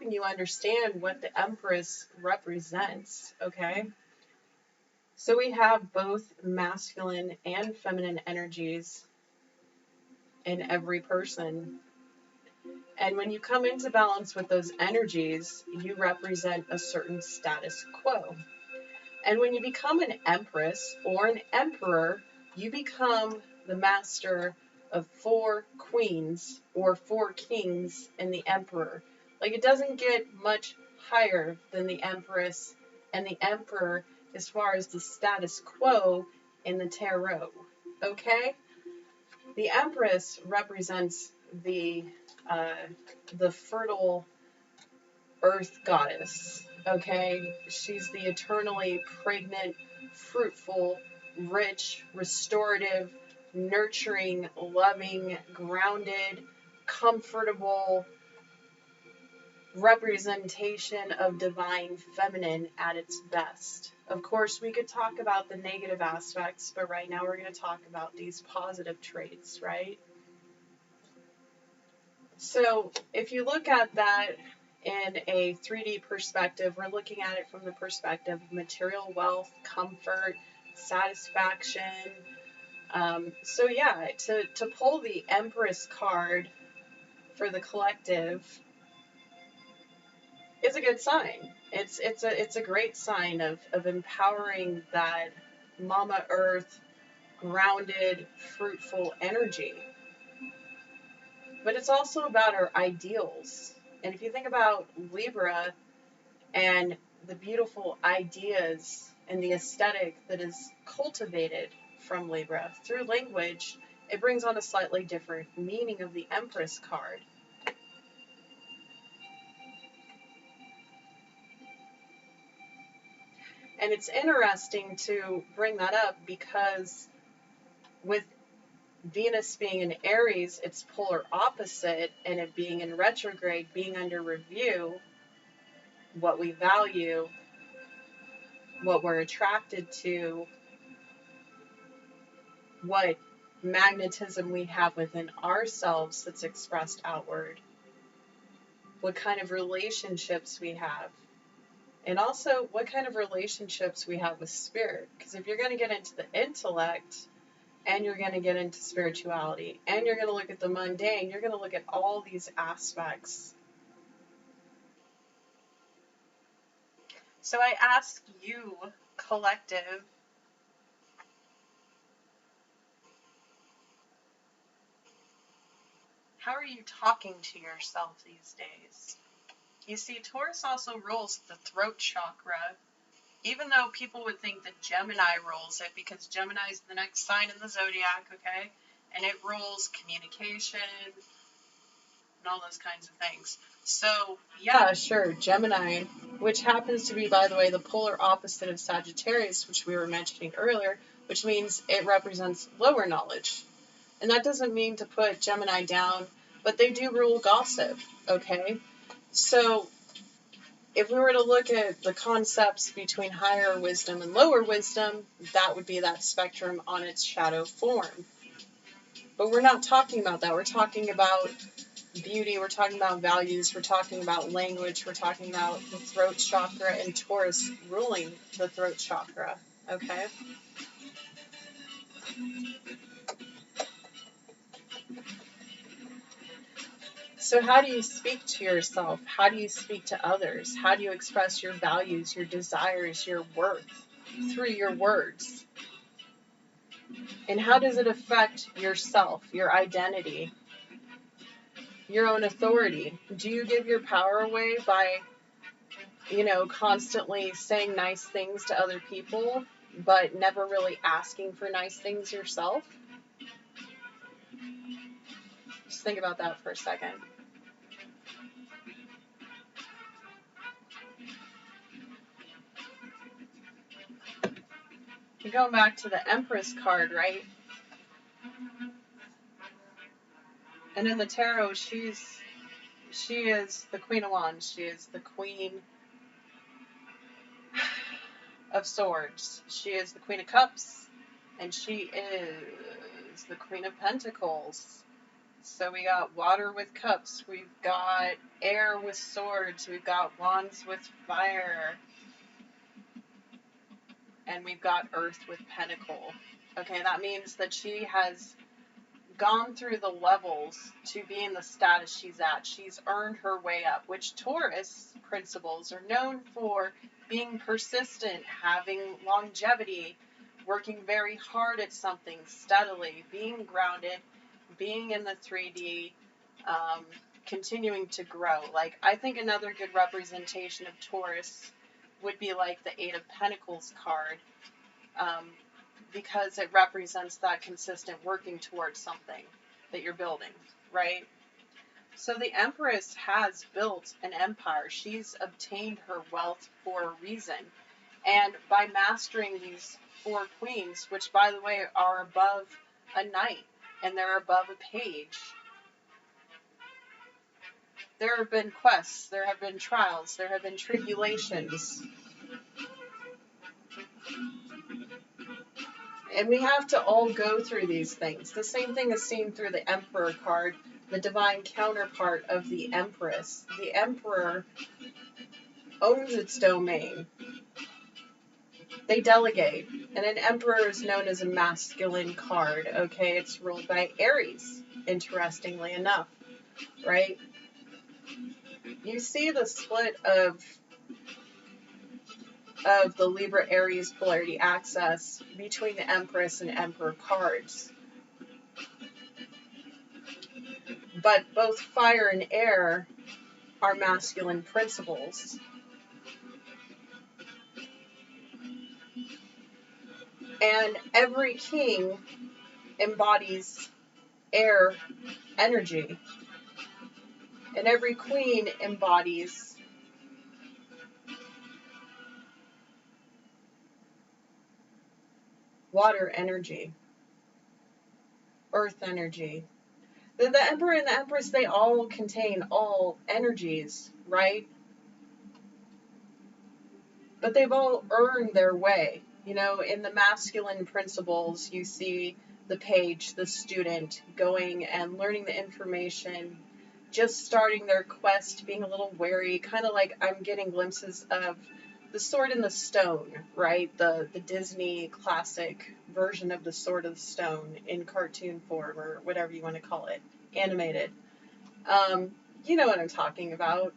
helping you understand what the Empress represents, okay? So we have both masculine and feminine energies in every person. And when you come into balance with those energies, you represent a certain status quo. And when you become an empress or an emperor, you become the master of 4 queens or 4 kings and the emperor. Like, it doesn't get much higher than the empress and the emperor as far as the status quo in the tarot. Okay? The empress represents the fertile earth goddess, okay? She's the eternally pregnant, fruitful, rich, restorative, nurturing, loving, grounded, comfortable representation of divine feminine at its best. Of course, we could talk about the negative aspects, but right now we're going to talk about these positive traits, right? So if you look at that in a 3D perspective, we're looking at it from the perspective of material wealth, comfort, satisfaction. So yeah, to pull the Empress card for the collective is a good sign. It's a great sign of empowering that Mama Earth grounded, fruitful energy. But it's also about our ideals. And if you think about Libra and the beautiful ideas and the aesthetic that is cultivated from Libra through language, it brings on a slightly different meaning of the Empress card. And it's interesting to bring that up because with Venus being in Aries, its polar opposite, and it being in retrograde, being under review, what we value, what we're attracted to, what magnetism we have within ourselves that's expressed outward, what kind of relationships we have, and also what kind of relationships we have with spirit. Because if you're going to get into the intellect, and you're going to get into spirituality, and you're going to look at the mundane, you're going to look at all these aspects. So I ask you, collective, how are you talking to yourself these days? You see, Taurus also rules the throat chakra, even though people would think that Gemini rules it, because Gemini is the next sign in the zodiac, okay? And it rules communication and all those kinds of things. So, yeah, sure, Gemini, which happens to be, by the way, the polar opposite of Sagittarius, which we were mentioning earlier, which means it represents lower knowledge. And that doesn't mean to put Gemini down, but they do rule gossip, okay? So if we were to look at the concepts between higher wisdom and lower wisdom, that would be that spectrum on its shadow form. But we're not talking about that. We're talking about beauty. We're talking about values. We're talking about language. We're talking about the throat chakra and Taurus ruling the throat chakra, okay? So how do you speak to yourself? How do you speak to others? How do you express your values, your desires, your worth through your words? And how does it affect yourself, your identity, your own authority? Do you give your power away by, constantly saying nice things to other people, but never really asking for nice things yourself? Just think about that for a second. You're going back to the Empress card, right? And in the tarot, she is the Queen of Wands. She is the Queen of Swords. She is the Queen of Cups. And she is the Queen of Pentacles. So we got water with cups, we've got air with swords, we've got wands with fire, and we've got earth with pentacle. Okay, that means that she has gone through the levels to be in the status she's at. She's earned her way up, which Taurus principles are known for being persistent, having longevity, working very hard at something steadily, being grounded, being in the 3D, continuing to grow. Like, I think another good representation of Taurus would be like the Eight of Pentacles card, because it represents that consistent working towards something that you're building, right? So the Empress has built an empire. She's obtained her wealth for a reason. And by mastering these 4 queens, which, by the way, are above a knight, and they're above a page, there have been quests, there have been trials, there have been tribulations. And we have to all go through these things. The same thing is seen through the Emperor card, the divine counterpart of the Empress. The Emperor owns its domain. They delegate. And an Emperor is known as a masculine card, okay? It's ruled by Aries, interestingly enough, right? You see the split of the Libra-Aries polarity axis between the Empress and Emperor cards. But both fire and air are masculine principles. And every king embodies air energy. And every queen embodies water energy, earth energy. The Emperor and the Empress, they all contain all energies, right? But they've all earned their way. You know, in the masculine principles, you see the page, the student, going and learning the information, just starting their quest, being a little wary, kind of like I'm getting glimpses of the Sword in the Stone, right? The Disney classic version of the Sword of the Stone in cartoon form, or whatever you want to call it, animated. You know what I'm talking about.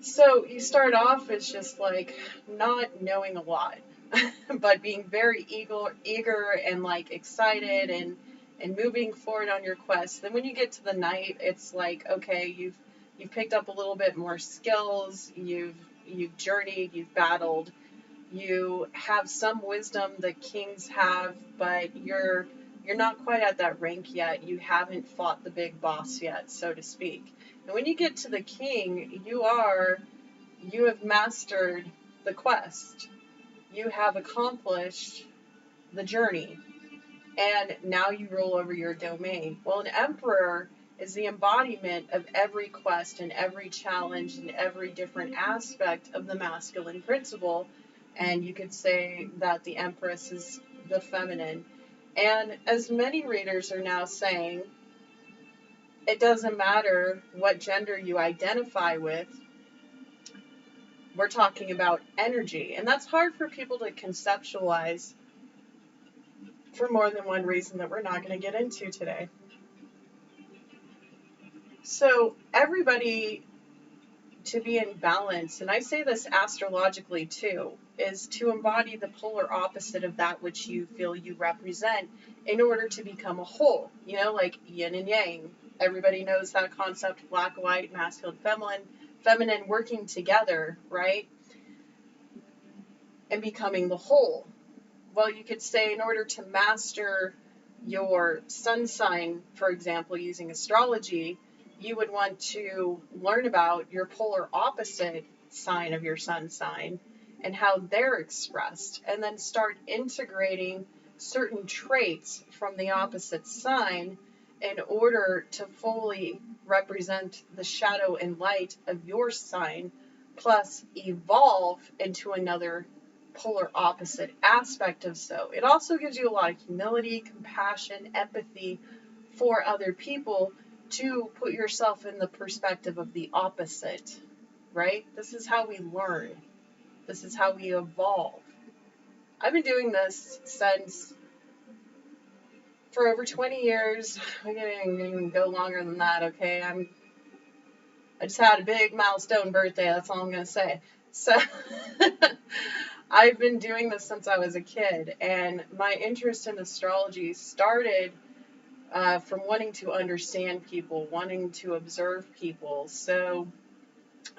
So you start off as just like not knowing a lot, but being very eager and like excited and moving forward on your quest. Then when you get to the night, it's like, okay, you've picked up a little bit more skills, you've journeyed, you've battled, you have some wisdom that kings have, but you're not quite at that rank yet. You haven't fought the big boss yet, so to speak. And when you get to the king, you have mastered the quest. You have accomplished the journey. And now you rule over your domain. Well, an emperor is the embodiment of every quest and every challenge and every different aspect of the masculine principle. And you could say that the Empress is the feminine. And as many readers are now saying, it doesn't matter what gender you identify with. We're talking about energy. And that's hard for people to conceptualize for more than one reason that we're not going to get into today. So everybody, to be in balance, and I say this astrologically too, is to embody the polar opposite of that which you feel you represent in order to become a whole. You know, like yin and yang. Everybody knows that concept, black, white, masculine, feminine working together, right? And becoming the whole. Well, you could say in order to master your sun sign, for example, using astrology, you would want to learn about your polar opposite sign of your sun sign and how they're expressed, and then start integrating certain traits from the opposite sign in order to fully represent the shadow and light of your sign, plus evolve into another polar opposite aspect of so. It also gives you a lot of humility, compassion, empathy for other people to put yourself in the perspective of the opposite, right? This is how we learn. This is how we evolve. I've been doing this for over 20 years. I'm gonna go longer than that, okay? I just had a big milestone birthday, that's all I'm gonna say. So I've been doing this since I was a kid, and my interest in astrology started from wanting to understand people, wanting to observe people. So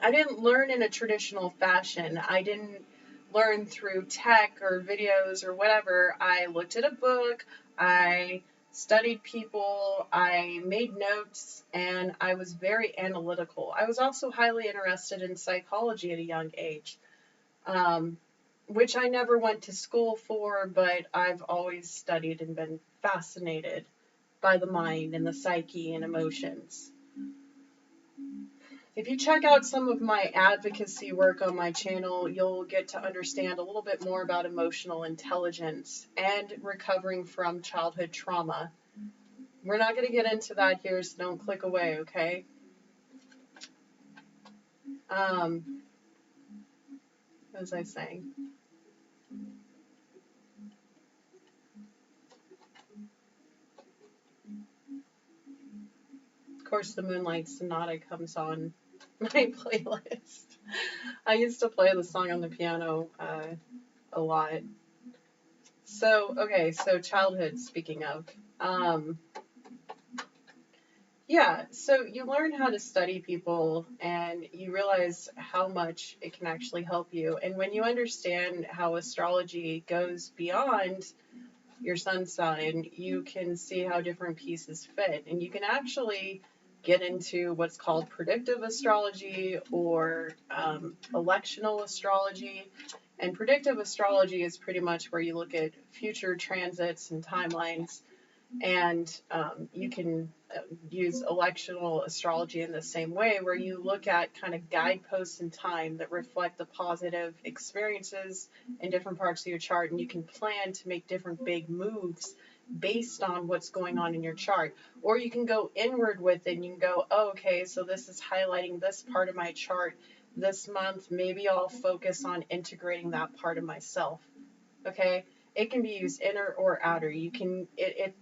I didn't learn in a traditional fashion. I didn't learn through tech or videos or whatever. I looked at a book, I studied people, I made notes, and I was very analytical. I was also highly interested in psychology at a young age, which I never went to school for, but I've always studied and been fascinated by the mind and the psyche and emotions. If you check out some of my advocacy work on my channel, you'll get to understand a little bit more about emotional intelligence and recovering from childhood trauma. We're not going to get into that here, so don't click away, okay? What was I saying? Of course, the Moonlight Sonata comes on my playlist. I used to play the song on the piano a lot. So, okay, so childhood, speaking of. Yeah, so you learn how to study people and you realize how much it can actually help you. And when you understand how astrology goes beyond your sun sign, you can see how different pieces fit. And you can actually get into what's called predictive astrology or electional astrology. And predictive astrology is pretty much where you look at future transits and timelines, and you can use electional astrology in the same way, where you look at kind of guideposts in time that reflect the positive experiences in different parts of your chart, and you can plan to make different big moves based on what's going on in your chart. Or you can go inward with it and you can go, oh, okay, so this is highlighting this part of my chart this month. Maybe I'll focus on integrating that part of myself. Okay? It can be used inner or outer.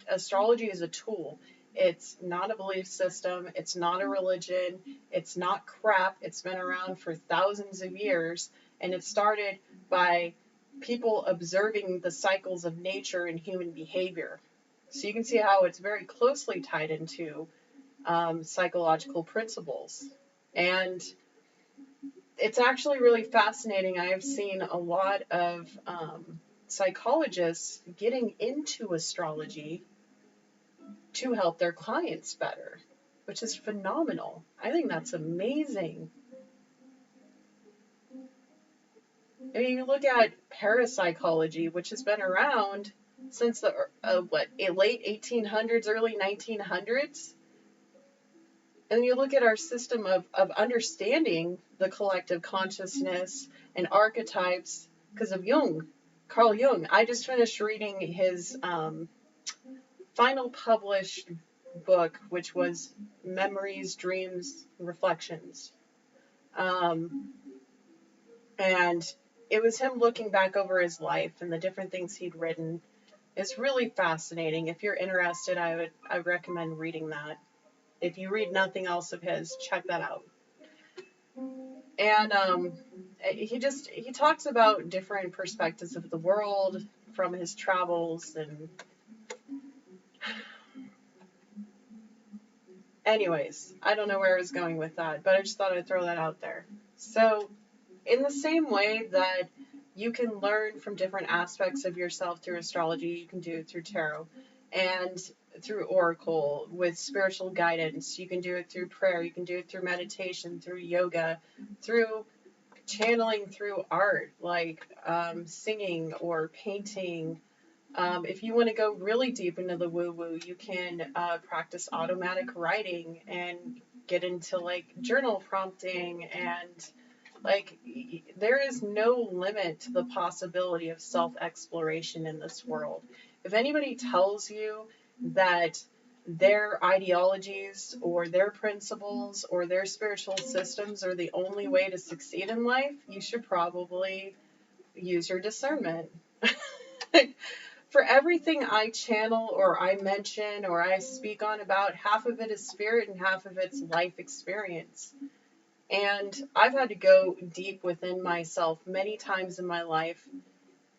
Astrology is a tool. It's not a belief system. It's not a religion. It's not crap. It's been around for thousands of years, and it started by people observing the cycles of nature and human behavior. So you can see how it's very closely tied into psychological principles. And it's actually really fascinating. I have seen a lot of psychologists getting into astrology to help their clients better, which is phenomenal. I think that's amazing. I mean, you look at parapsychology, which has been around since the late 1800s, early 1900s. And you look at our system of understanding the collective consciousness and archetypes because of Carl Jung. I just finished reading his final published book, which was Memories, Dreams, Reflections. And it was him looking back over his life and the different things he'd written. It's really fascinating. If you're interested, I would recommend reading that. If you read nothing else of his, check that out. And he talks about different perspectives of the world from his travels. And anyways, I don't know where I was going with that, but I just thought I'd throw that out there. So in the same way that you can learn from different aspects of yourself through astrology, you can do it through tarot and through oracle with spiritual guidance. You can do it through prayer. You can do it through meditation, through yoga, through channeling, through art, like singing or painting. If you want to go really deep into the woo-woo, you can practice automatic writing and get into like journal prompting and Like, there is no limit to the possibility of self-exploration in this world. If anybody tells you that their ideologies or their principles or their spiritual systems are the only way to succeed in life, you should probably use your discernment. For everything I channel or I mention or I speak on about, half of it is spirit and half of it's life experience. And I've had to go deep within myself many times in my life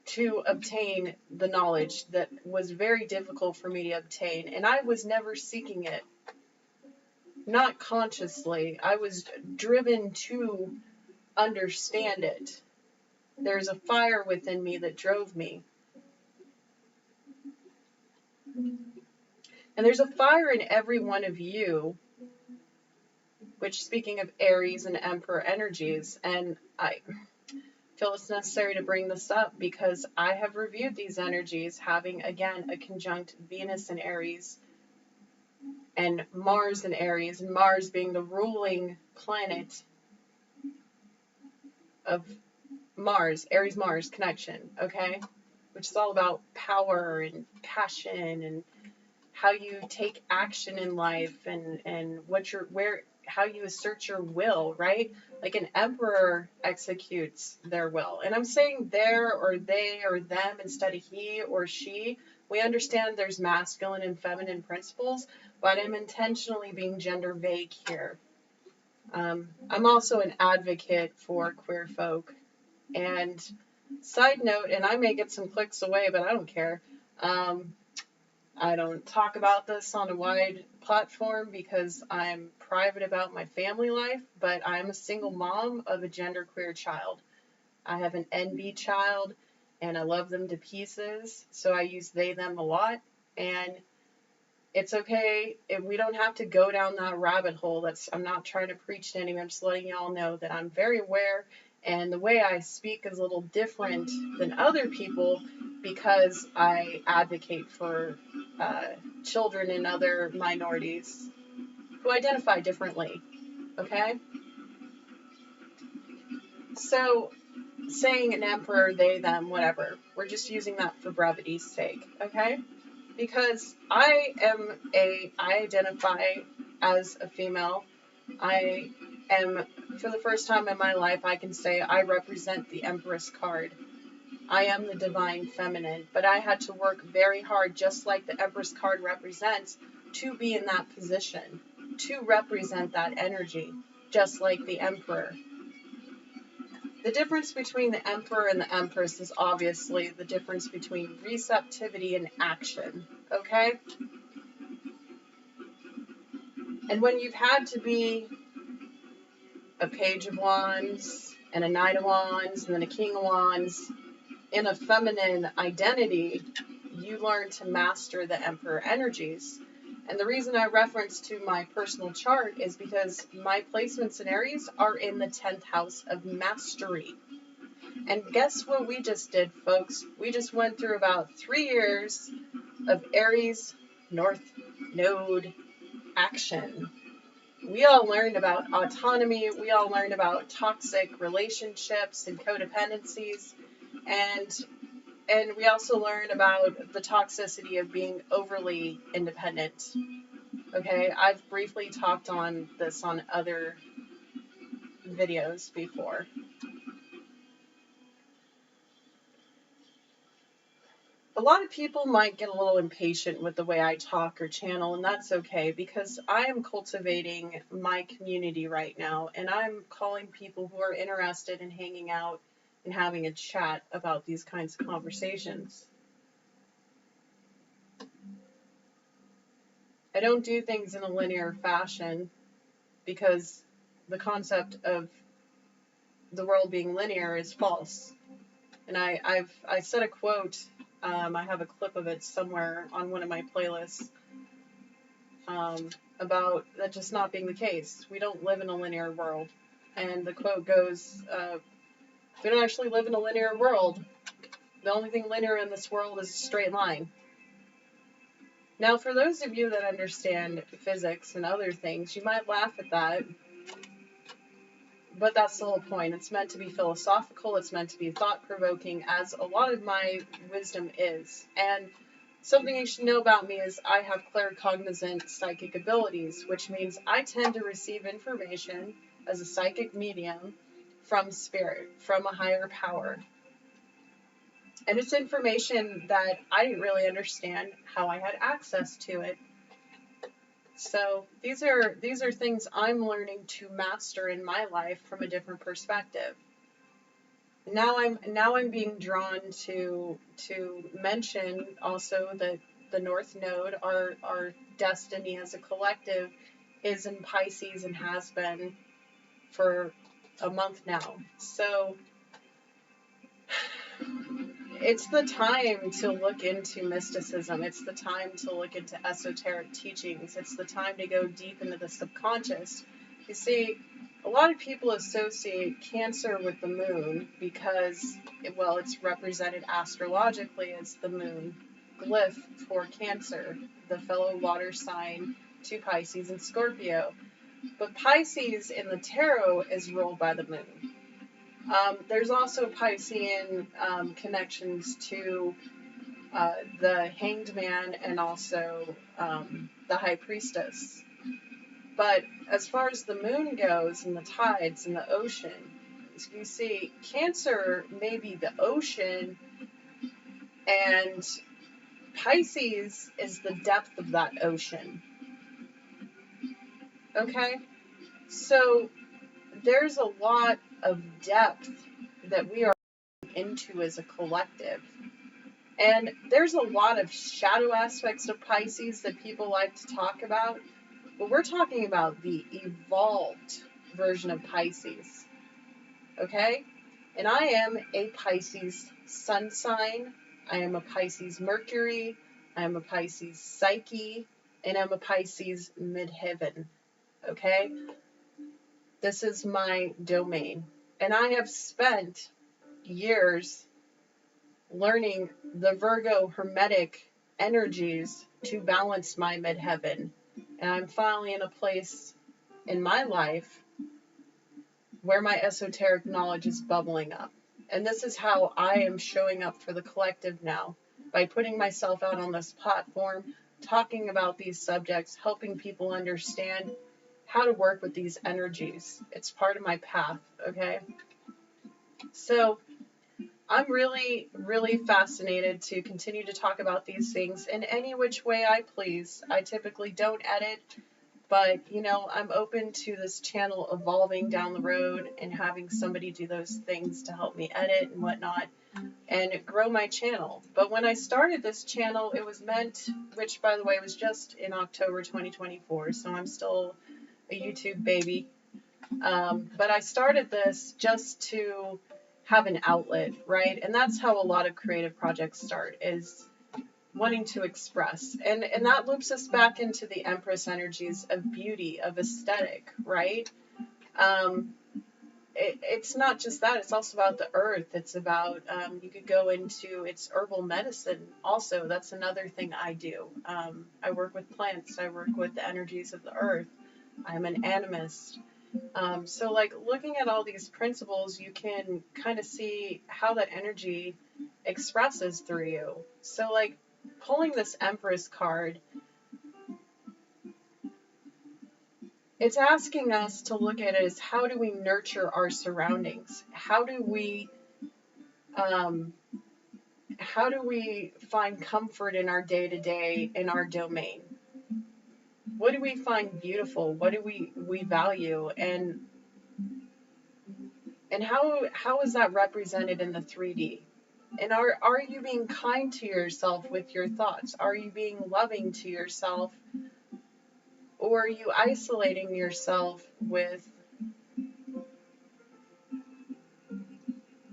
to obtain the knowledge that was very difficult for me to obtain. And I was never seeking it, not consciously. I was driven to understand it. There's a fire within me that drove me. And there's a fire in every one of you, which, speaking of Aries and Emperor energies, and I feel it's necessary to bring this up because I have reviewed these energies having, again, a conjunct Venus in Aries and Mars in Aries, and Mars being the ruling planet of Mars, Aries-Mars connection, okay? Which is all about power and passion and how you take action in life and how you assert your will, right? Like an emperor executes their will. And I'm saying their or they or them instead of he or she. We understand there's masculine and feminine principles, but I'm intentionally being gender vague here. I'm also an advocate for queer folk. And side note, and I may get some clicks away, but I don't care. I don't talk about this on a wide platform because I'm private about my family life, but I'm a single mom of a genderqueer child. I have an NB child, and I love them to pieces, so I use they, them a lot, and it's okay if we don't have to go down that rabbit hole. I'm not trying to preach to anyone. I'm just letting y'all know that I'm very aware, and the way I speak is a little different than other people because I advocate for children and other minorities who identify differently, okay? So, saying an emperor, they, them, whatever, we're just using that for brevity's sake, okay? Because I identify as a female. I am, for the first time in my life, I can say I represent the Empress card. I am the divine feminine, but I had to work very hard, just like the Empress card represents, to be in that position, to represent that energy, just like the Emperor. The difference between the Emperor and the Empress is obviously the difference between receptivity and action, okay? And when you've had to be a Page of Wands, and a Knight of Wands, and then a King of Wands, in a feminine identity, you learn to master the Emperor energies. And the reason I reference to my personal chart is because my placements in Aries are in the 10th house of mastery. And guess what we just did, folks? We just went through about 3 years of Aries North Node action. We all learned about autonomy. We all learned about toxic relationships and codependencies. And we also learn about the toxicity of being overly independent. Okay, I've briefly talked on this on other videos before. A lot of people might get a little impatient with the way I talk or channel, and that's okay because I am cultivating my community right now, and I'm calling people who are interested in hanging out and having a chat about these kinds of conversations. I don't do things in a linear fashion because the concept of the world being linear is false. And I said a quote, I have a clip of it somewhere on one of my playlists, about that just not being the case. We don't live in a linear world. And the quote goes, we don't actually live in a linear world. The only thing linear in this world is a straight line. Now, for those of you that understand physics and other things, you might laugh at that. but that's the whole point. It's meant to be philosophical. It's meant to be thought-provoking, as a lot of my wisdom is. And something you should know about me is I have claircognizant psychic abilities, which means I tend to receive information as a psychic medium from spirit, from a higher power. And it's information that I didn't really understand how I had access to it. So these are things I'm learning to master in my life from a different perspective. Now I'm being drawn to mention also that the North Node, our destiny as a collective, is in Pisces and has been for a month now. So it's the time to look into mysticism. It's the time to look into esoteric teachings. It's the time to go deep into the subconscious. You see, a lot of people associate Cancer with the moon because, well, it's represented astrologically as the moon glyph for Cancer, the fellow water sign to Pisces and Scorpio. But Pisces in the tarot is ruled by the moon. There's also Piscean connections to the Hanged Man and also the High Priestess. But as far as the moon goes and the tides and the ocean, you see, Cancer may be the ocean, and Pisces is the depth of that ocean. Okay? So there's a lot of depth that we are into as a collective. And there's a lot of shadow aspects of Pisces that people like to talk about, but we're talking about the evolved version of Pisces. Okay? And I am a Pisces sun sign, I am a Pisces Mercury, I am a Pisces Psyche, and I'm a Pisces midheaven. Okay? This is my domain. And I have spent years learning the Virgo Hermetic energies to balance my midheaven. And I'm finally in a place in my life where my esoteric knowledge is bubbling up. And this is how I am showing up for the collective now, by putting myself out on this platform, talking about these subjects, helping people understand how to work with these energies. It's part of my path, okay? So I'm really, really fascinated to continue to talk about these things in any which way I please. I typically don't edit, but, I'm open to this channel evolving down the road and having somebody do those things to help me edit and whatnot and grow my channel. But when I started this channel, it was meant, which, by the way, was just in October 2024, so I'm still a YouTube baby. But I started this just to have an outlet, right? And that's how a lot of creative projects start, is wanting to express. And that loops us back into the Empress energies of beauty, of aesthetic, right? It's not just that, it's also about the earth. It's about, you could go into, it's herbal medicine also. That's another thing I do. I work with plants. I work with the energies of the earth. I'm an animist. So like looking at all these principles, you can kind of see how that energy expresses through you. So like pulling this Empress card, it's asking us to look at it as, how do we nurture our surroundings? How do we find comfort in our day-to-day, in our domain? What do we find beautiful? What do we value? And how is that represented in the 3D? And are you being kind to yourself with your thoughts? Are you being loving to yourself? Or are you isolating yourself with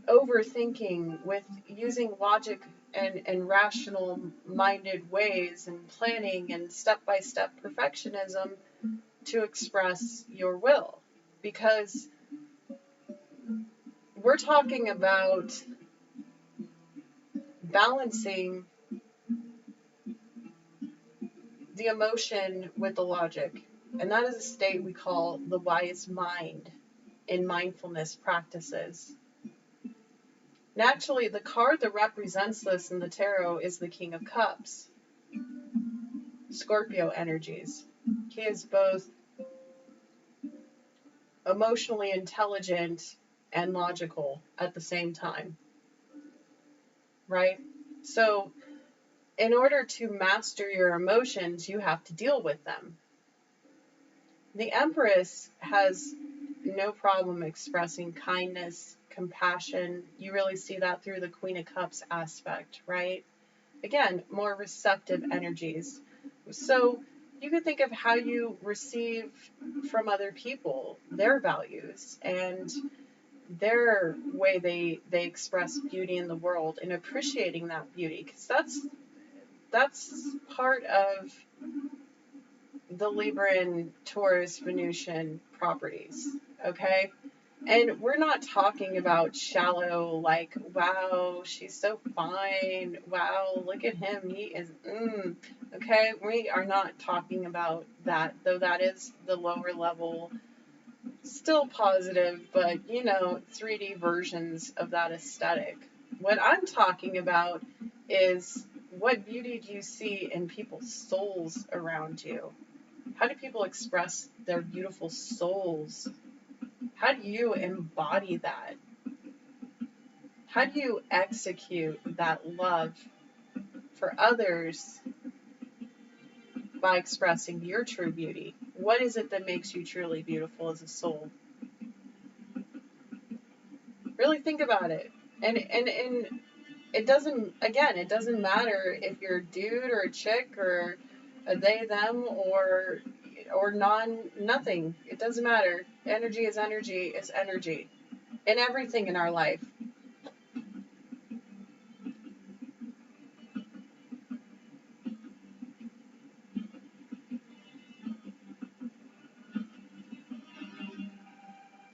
overthinking, with using logic and rational minded ways and planning and step-by-step perfectionism to express your will? Because we're talking about balancing the emotion with the logic, and that is a state we call the wise mind. in mindfulness practices. Naturally, the card that represents this in the tarot is the King of Cups, Scorpio energies. He is both emotionally intelligent and logical at the same time, right? So in order to master your emotions, you have to deal with them. The Empress has no problem expressing kindness, compassion. You really see that through the Queen of Cups aspect, right? Again, more receptive energies. So you can think of how you receive from other people, their values, and their way they express beauty in the world, and appreciating that beauty, because that's part of the Libran, Taurus, Venusian properties, okay? And we're not talking about shallow, like, wow, she's so fine. Wow, look at him. He is, okay? We are not talking about that, though that is the lower level, still positive, but, 3D versions of that aesthetic. What I'm talking about is, what beauty do you see in people's souls around you? How do people express their beautiful souls? How do you embody that? How do you execute that love for others by expressing your true beauty? What is it that makes you truly beautiful as a soul? Really think about it. And it doesn't matter if you're a dude or a chick or a they, them, or nothing. It doesn't matter. Energy is energy is energy. In everything in our life.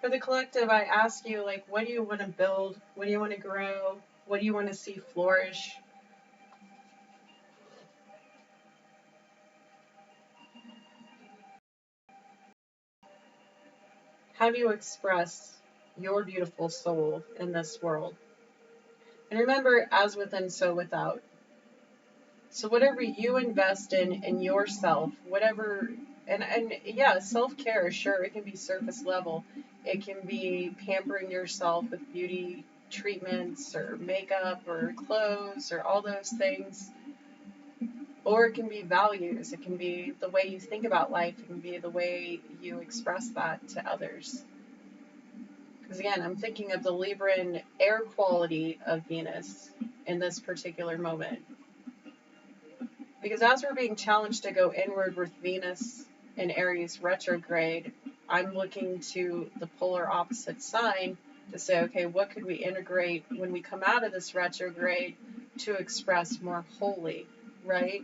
For the collective, I ask you, like, what do you want to build? What do you want to grow? What do you want to see flourish? How do you express your beautiful soul in this world? And remember, as within, so without. So whatever you invest in yourself, whatever, and yeah, self-care, sure, it can be surface level. It can be pampering yourself with beauty treatments or makeup or clothes or all those things. Or it can be values. It can be the way you think about life. It can be the way you express that to others. Because again, I'm thinking of the Libran air quality of Venus in this particular moment. Because as we're being challenged to go inward with Venus in Aries retrograde, I'm looking to the polar opposite sign to say, okay, what could we integrate when we come out of this retrograde to express more wholly, right?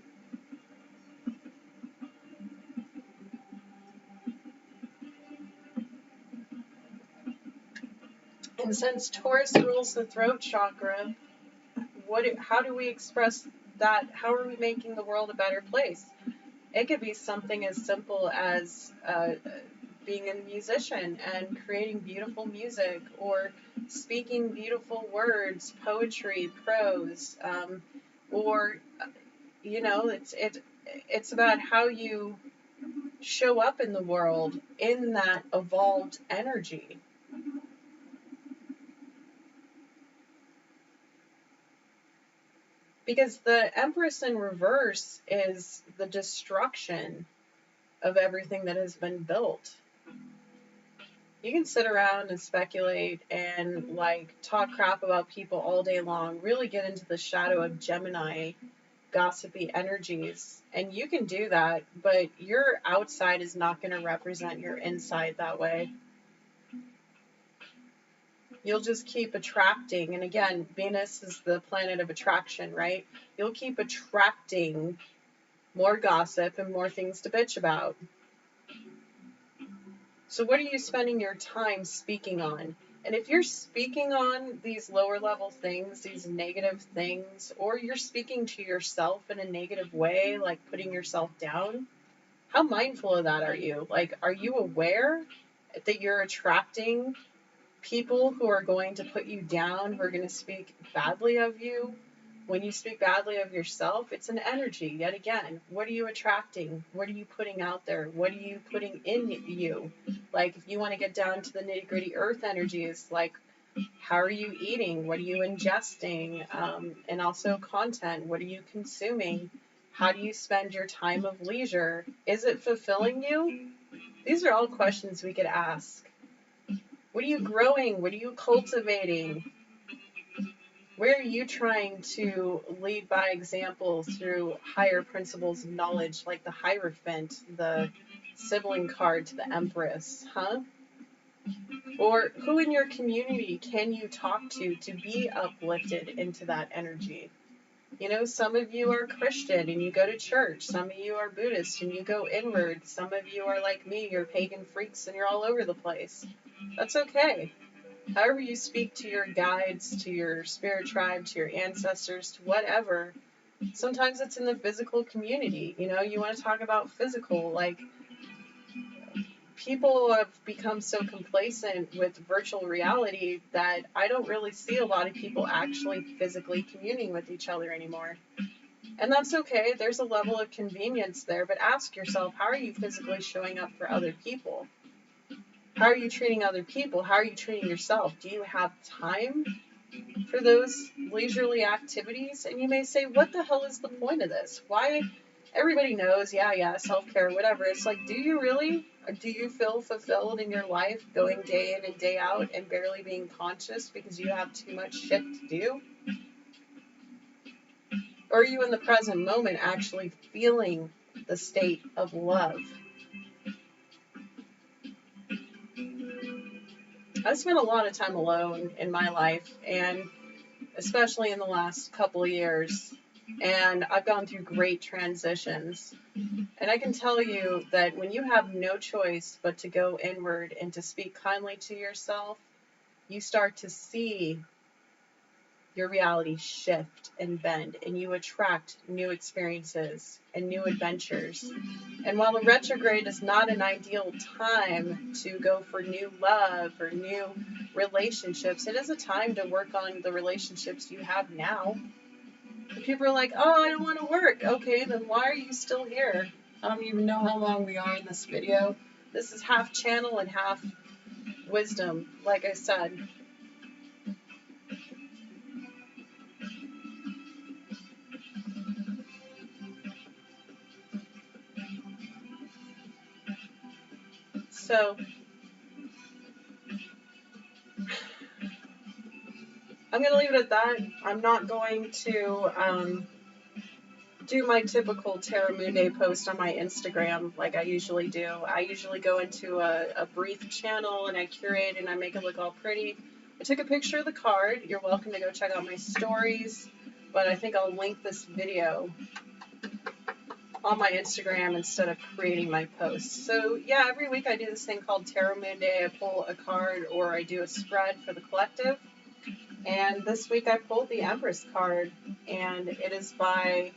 And since Taurus rules the throat chakra, how do we express that? How are we making the world a better place? It could be something as simple as being a musician and creating beautiful music, or speaking beautiful words, poetry, prose, or it's about how you show up in the world in that evolved energy. Because the Empress in reverse is the destruction of everything that has been built. You can sit around and speculate and talk crap about people all day long, really get into the shadow of Gemini gossipy energies, and you can do that, but your outside is not going to represent your inside that way. You'll just keep attracting, and again, Venus is the planet of attraction, right? You'll keep attracting more gossip and more things to bitch about. So what are you spending your time speaking on? And if you're speaking on these lower level things, these negative things, or you're speaking to yourself in a negative way, like putting yourself down, how mindful of that are you? Like, are you aware? that you're attracting people who are going to put you down, who are going to speak badly of you. When you speak badly of yourself, it's an energy. Yet again, what are you attracting? What are you putting out there? What are you putting in you? Like, if you want to get down to the nitty-gritty earth energies, like, how are you eating? What are you ingesting? And also content. What are you consuming? How do you spend your time of leisure? Is it fulfilling you? These are all questions we could ask. What are you growing? What are you cultivating? Where are you trying to lead by example through higher principles of knowledge, like the Hierophant, the sibling card to the Empress, huh? Or who in your community can you talk to be uplifted into that energy? You know, some of you are Christian and you go to church. Some of you are Buddhist and you go inward. Some of you are like me, you're pagan freaks and you're all over the place. That's okay. However you speak to your guides, to your spirit tribe, to your ancestors, to whatever, sometimes it's in the physical community. You know, you want to talk about physical, like, people have become so complacent with virtual reality that I don't really see a lot of people actually physically communing with each other anymore. And that's okay. There's a level of convenience there, but ask yourself, how are you physically showing up for other people? How are you treating other people? How are you treating yourself? Do you have time for those leisurely activities? And you may say, what the hell is the point of this? Why? Everybody knows, yeah, self-care, whatever. It's like, do you really? Do you feel fulfilled in your life going day in and day out and barely being conscious because you have too much shit to do? Or are you in the present moment actually feeling the state of love? I've spent a lot of time alone in my life, and especially in the last couple of years, and I've gone through great transitions. And I can tell you that when you have no choice but to go inward and to speak kindly to yourself, you start to see your reality shift and bend, and you attract new experiences and new adventures. And while the retrograde is not an ideal time to go for new love or new relationships, it is a time to work on the relationships you have now. And people are like, oh, I don't want to work. Okay, then why are you still here? I don't even know how long we are in this video. This is half channel and half wisdom, like I said. So, I'm going to leave it at that. I'm not going to do my typical Terra Mundi post on my Instagram like I usually do. I usually go into a brief channel and I curate and I make it look all pretty. I took a picture of the card. You're welcome to go check out my stories, but I think I'll link this video on my Instagram instead of creating my posts. So yeah, every week I do this thing called Tarot Mundi. I pull a card or I do a spread for the collective. And this week I pulled the Empress card, and it is by